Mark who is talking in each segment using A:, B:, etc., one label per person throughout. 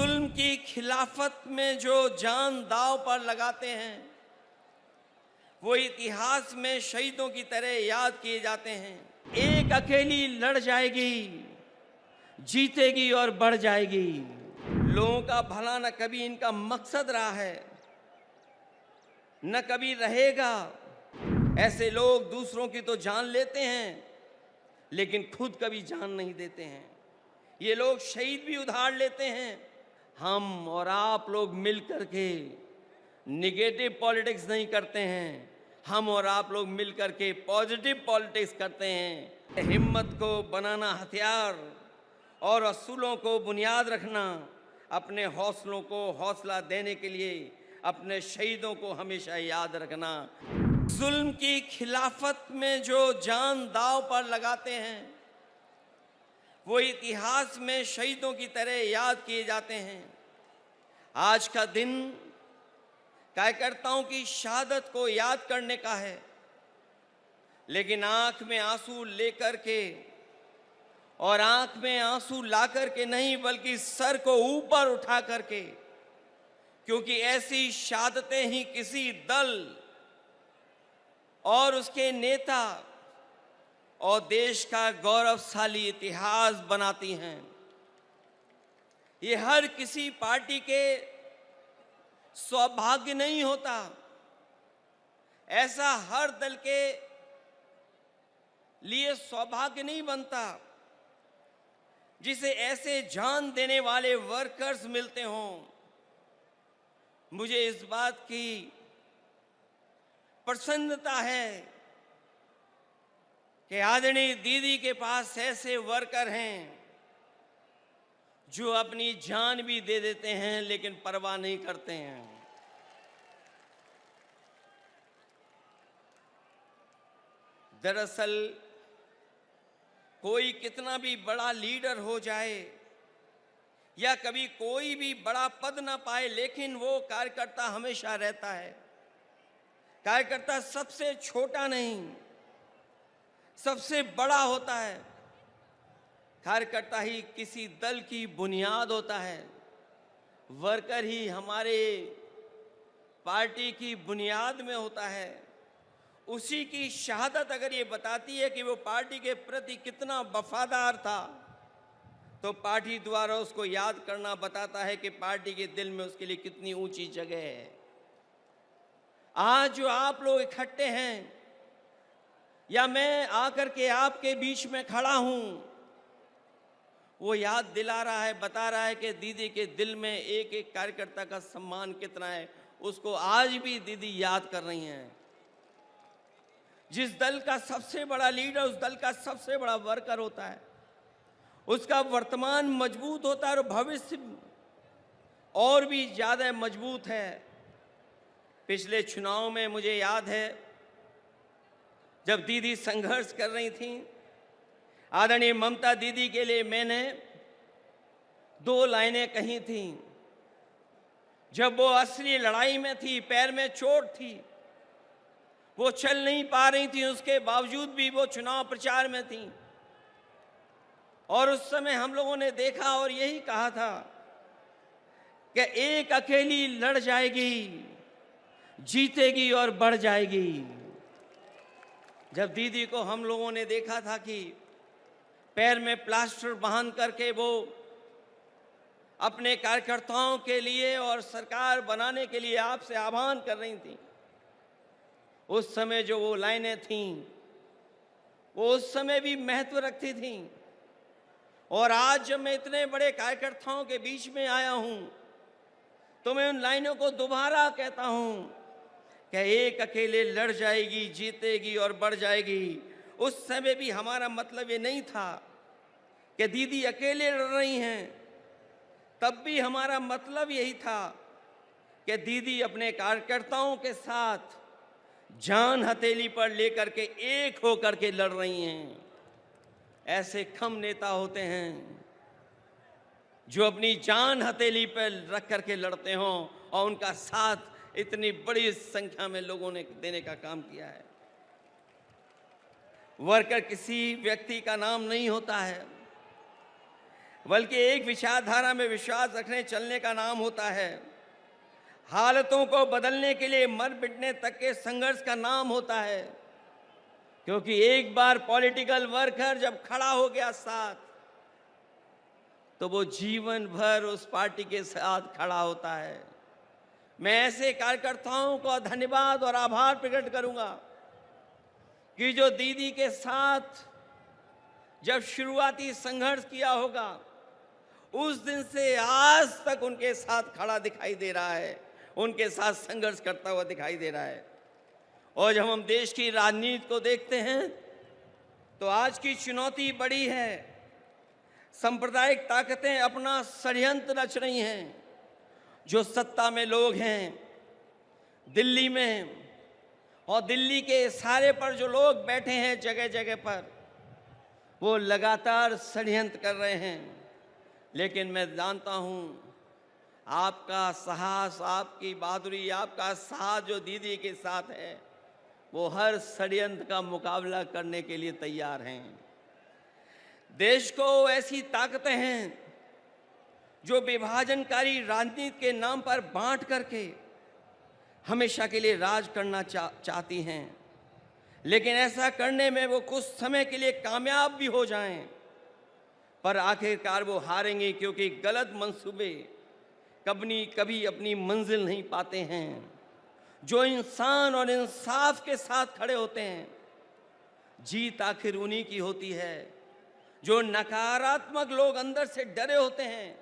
A: जुल्म की खिलाफत में जो जान दांव पर लगाते हैं वो इतिहास में शहीदों की तरह याद किए जाते हैं। एक अकेली लड़ जाएगी, जीतेगी और बढ़ जाएगी। लोगों का भला न कभी इनका मकसद रहा है, न कभी रहेगा। ऐसे लोग दूसरों की तो जान लेते हैं लेकिन खुद कभी जान नहीं देते हैं। ये लोग शहीद भी उधार लेते हैं। हम और आप लोग मिलकर के निगेटिव पॉलिटिक्स नहीं करते हैं, हम और आप लोग मिलकर के पॉजिटिव पॉलिटिक्स करते हैं। हिम्मत को बनाना हथियार और असूलों को बुनियाद रखना, अपने हौसलों को हौसला देने के लिए अपने शहीदों को हमेशा याद रखना। जुल्म की खिलाफत में जो जान दांव पर लगाते हैं वो इतिहास में शहीदों की तरह याद किए जाते हैं। आज का दिन कार्यकर्ताओं की शहादत को याद करने का है, लेकिन आंख में आंसू लेकर के और आंख में आंसू ला करके नहीं, बल्कि सर को ऊपर उठा करके, क्योंकि ऐसी शहादतें ही किसी दल और उसके नेता और देश का गौरवशाली इतिहास बनाती हैं। ये हर किसी पार्टी के सौभाग्य नहीं होता, ऐसा हर दल के लिए सौभाग्य नहीं बनता जिसे ऐसे जान देने वाले वर्कर्स मिलते हों। मुझे इस बात की प्रसन्नता है कि आदरणीय दीदी के पास ऐसे वर्कर हैं जो अपनी जान भी दे देते हैं लेकिन परवाह नहीं करते हैं। दरअसल कोई कितना भी बड़ा लीडर हो जाए या कभी कोई भी बड़ा पद ना पाए, लेकिन वो कार्यकर्ता हमेशा रहता है। कार्यकर्ता सबसे छोटा नहीं, सबसे बड़ा होता है। कार्यकर्ता ही किसी दल की बुनियाद होता है। वर्कर ही हमारे पार्टी की बुनियाद में होता है। उसी की शहादत अगर ये बताती है कि वो पार्टी के प्रति कितना वफादार था, तो पार्टी द्वारा उसको याद करना बताता है कि पार्टी के दिल में उसके लिए कितनी ऊंची जगह है। आज जो आप लोग इकट्ठे हैं या मैं आकर के आपके बीच में खड़ा हूं, वो याद दिला रहा है, बता रहा है कि दीदी के दिल में एक एक कार्यकर्ता का सम्मान कितना है। उसको आज भी दीदी याद कर रही हैं। जिस दल का सबसे बड़ा लीडर उस दल का सबसे बड़ा वर्कर होता है, उसका वर्तमान मजबूत होता है और भविष्य और भी ज़्यादा मजबूत है। पिछले चुनाव में मुझे याद है जब दीदी संघर्ष कर रही थी, आदरणीय ममता दीदी के लिए मैंने 2 लाइनें कही थी। जब वो असली लड़ाई में थी, पैर में चोट थी, वो चल नहीं पा रही थी, उसके बावजूद भी वो चुनाव प्रचार में थी। और उस समय हम लोगों ने देखा और यही कहा था कि एक अकेली लड़ जाएगी, जीतेगी और बढ़ जाएगी। जब दीदी को हम लोगों ने देखा था कि पैर में प्लास्टर बांध करके वो अपने कार्यकर्ताओं के लिए और सरकार बनाने के लिए आपसे आह्वान कर रही थी, उस समय जो वो लाइनें थीं वो उस समय भी महत्व रखती थीं। और आज जब मैं इतने बड़े कार्यकर्ताओं के बीच में आया हूं, तो मैं उन लाइनों को दोबारा कहता हूं कि एक अकेले लड़ जाएगी, जीतेगी और बढ़ जाएगी। उस समय भी हमारा मतलब ये नहीं था कि दीदी अकेले लड़ रही हैं, तब भी हमारा मतलब यही था कि दीदी अपने कार्यकर्ताओं के साथ जान हथेली पर लेकर के एक होकर के लड़ रही हैं। ऐसे कम नेता होते हैं जो अपनी जान हथेली पर रख करके लड़ते हों, और उनका साथ इतनी बड़ी संख्या में लोगों ने देने का काम किया है। वर्कर किसी व्यक्ति का नाम नहीं होता है। बल्कि एक विचारधारा में विश्वास रखने चलने का नाम होता है। हालतों को बदलने के लिए मर मिटने तक के संघर्ष का नाम होता है। क्योंकि एक बार पॉलिटिकल वर्कर जब खड़ा हो गया साथ, तो वो जीवन भर उस पार्टी के साथ खड़ा होता है। मैं ऐसे कार्यकर्ताओं को धन्यवाद और आभार प्रकट करूंगा कि जो दीदी के साथ जब शुरुआती संघर्ष किया होगा, उस दिन से आज तक उनके साथ खड़ा दिखाई दे रहा है, उनके साथ संघर्ष करता हुआ दिखाई दे रहा है। और जब हम देश की राजनीति को देखते हैं तो आज की चुनौती बड़ी है। सांप्रदायिक ताकतें अपना षड्यंत्र रच रही हैं। जो सत्ता में लोग हैं दिल्ली में, और दिल्ली के इशारे पर जो लोग बैठे हैं जगह जगह पर, वो लगातार षड्यंत्र कर रहे हैं। लेकिन मैं जानता हूँ आपका साहस, आपकी बहादुरी, आपका साहस जो दीदी के साथ है, वो हर षड्यंत्र का मुकाबला करने के लिए तैयार हैं। देश को ऐसी ताकतें हैं जो विभाजनकारी राजनीति के नाम पर बांट करके हमेशा के लिए राज करना चाहती हैं। लेकिन ऐसा करने में वो कुछ समय के लिए कामयाब भी हो जाएं, पर आखिरकार वो हारेंगे, क्योंकि गलत मंसूबे कभी अपनी मंजिल नहीं पाते हैं। जो इंसान और इंसाफ के साथ खड़े होते हैं, जीत आखिर उन्हीं की होती है। जो नकारात्मक लोग अंदर से डरे होते हैं,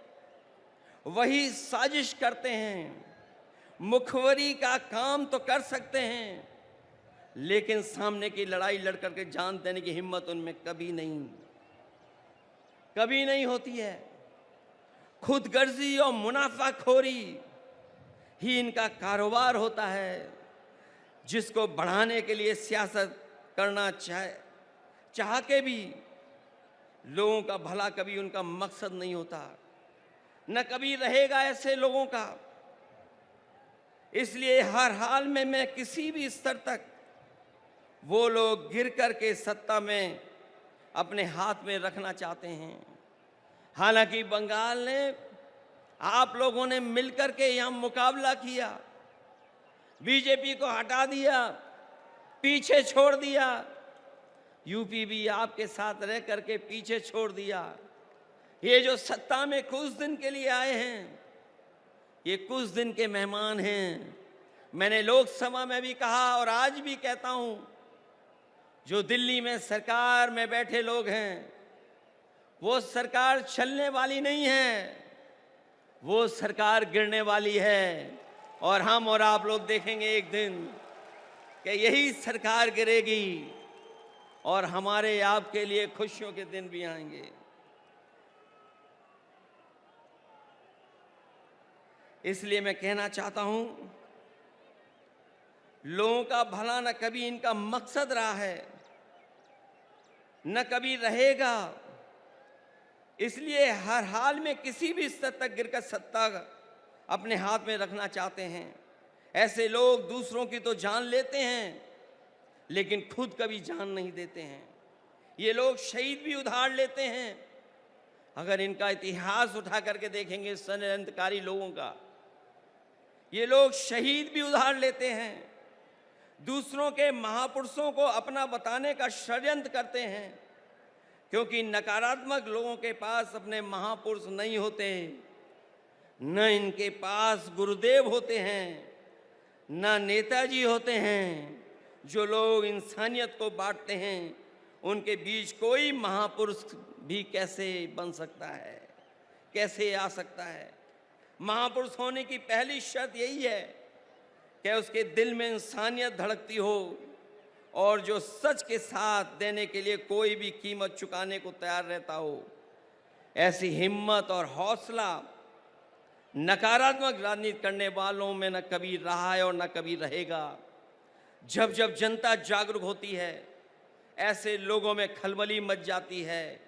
A: वही साजिश करते हैं। मुखबरी का काम तो कर सकते हैं, लेकिन सामने की लड़ाई लड़ करके जान देने की हिम्मत उनमें कभी नहीं होती है। खुदगर्जी और मुनाफाखोरी ही इनका कारोबार होता है, जिसको बढ़ाने के लिए सियासत करना चाह के भी लोगों का भला कभी उनका मकसद नहीं होता, न कभी रहेगा ऐसे लोगों का। इसलिए हर हाल में मैं किसी भी स्तर तक वो लोग गिर करके सत्ता में अपने हाथ में रखना चाहते हैं। हालांकि बंगाल ने, आप लोगों ने मिलकर के यहाँ मुकाबला किया, बीजेपी को हटा दिया, पीछे छोड़ दिया। यूपी भी आपके साथ रह करके पीछे छोड़ दिया। ये जो सत्ता में कुछ दिन के लिए आए हैं, ये कुछ दिन के मेहमान हैं। मैंने लोकसभा में भी कहा और आज भी कहता हूं, जो दिल्ली में सरकार में बैठे लोग हैं, वो सरकार चलने वाली नहीं है, वो सरकार गिरने वाली है। और हम और आप लोग देखेंगे एक दिन कि यही सरकार गिरेगी और हमारे आपके लिए खुशियों के दिन भी आएंगे। इसलिए मैं कहना चाहता हूं, लोगों का भला न कभी इनका मकसद रहा है, न कभी रहेगा। इसलिए हर हाल में किसी भी स्तर तक गिरकर सत्ता अपने हाथ में रखना चाहते हैं। ऐसे लोग दूसरों की तो जान लेते हैं, लेकिन खुद कभी जान नहीं देते हैं। ये लोग शहीद भी उधार लेते हैं। अगर इनका इतिहास उठा करके देखेंगे षड्यंत्रकारी लोगों का, ये लोग शहीद भी उधार लेते हैं, दूसरों के महापुरुषों को अपना बताने का षड्यंत्र करते हैं। क्योंकि नकारात्मक लोगों के पास अपने महापुरुष नहीं होते, न इनके पास गुरुदेव होते हैं, न नेताजी होते हैं। जो लोग इंसानियत को बांटते हैं, उनके बीच कोई महापुरुष भी कैसे बन सकता है, कैसे आ सकता है? महापुरुष होने की पहली शर्त यही है कि उसके दिल में इंसानियत धड़कती हो और जो सच के साथ देने के लिए कोई भी कीमत चुकाने को तैयार रहता हो। ऐसी हिम्मत और हौसला नकारात्मक राजनीति करने वालों में न कभी रहा है और न कभी रहेगा। जब जब जनता जागरूक होती है, ऐसे लोगों में खलबली मच जाती है।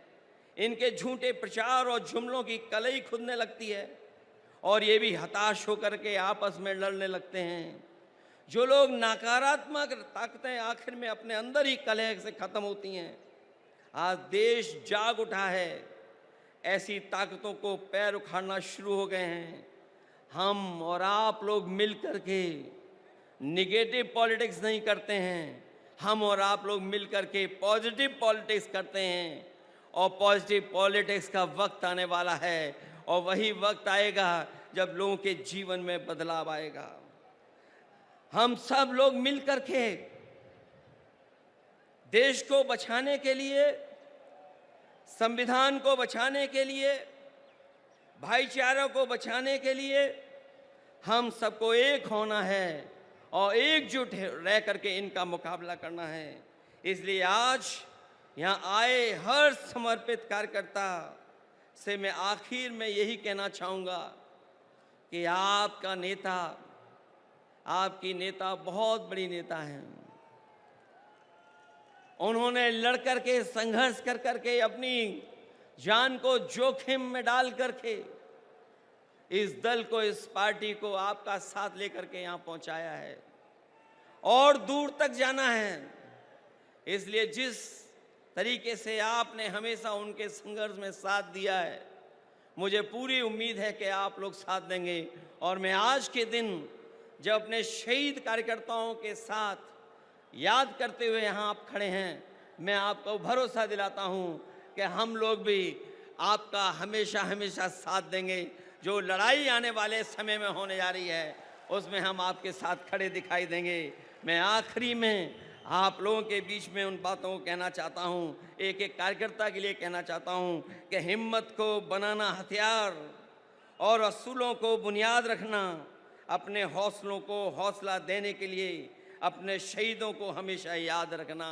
A: इनके झूठे प्रचार और जुमलों की कलई खुदने लगती है और ये भी हताश होकर के आपस में लड़ने लगते हैं। जो लोग नकारात्मक ताकतें आखिर में अपने अंदर ही कलह से खत्म होती हैं। आज देश जाग उठा है ऐसी ताकतों को पैर उखाड़ना शुरू हो गए हैं। हम और आप लोग मिल कर के निगेटिव पॉलिटिक्स नहीं करते हैं, हम और आप लोग मिल कर के पॉजिटिव पॉलिटिक्स करते हैं। और पॉजिटिव पॉलिटिक्स का वक्त आने वाला है, और वही वक्त आएगा जब लोगों के जीवन में बदलाव आएगा। हम सब लोग मिल कर के देश को बचाने के लिए, संविधान को बचाने के लिए, भाईचारा को बचाने के लिए हम सबको एक होना है और एकजुट रह करके इनका मुकाबला करना है। इसलिए आज यहाँ आए हर समर्पित कार्यकर्ता से मैं आखिर में यही कहना चाहूँगा कि आपका नेता, आपकी नेता बहुत बड़ी नेता हैं। उन्होंने लड़ करके, संघर्ष कर करके, अपनी जान को जोखिम में डाल करके इस दल को, इस पार्टी को आपका साथ लेकर के यहाँ पहुँचाया है और दूर तक जाना है। इसलिए जिस तरीके से आपने हमेशा उनके संघर्ष में साथ दिया है, मुझे पूरी उम्मीद है कि आप लोग साथ देंगे। और मैं आज के दिन जब अपने शहीद कार्यकर्ताओं के साथ याद करते हुए यहाँ आप खड़े हैं, मैं आपको भरोसा दिलाता हूँ कि हम लोग भी आपका हमेशा हमेशा साथ देंगे। जो लड़ाई आने वाले समय में होने जा रही है, उसमें हम आपके साथ खड़े दिखाई देंगे। मैं आखिरी में आप लोगों के बीच में उन बातों को कहना चाहता हूँ, एक एक कार्यकर्ता के लिए कहना चाहता हूँ कि हिम्मत को बनाना हथियार और असूलों को बुनियाद रखना, अपने हौसलों को हौसला देने के लिए अपने शहीदों को हमेशा याद रखना।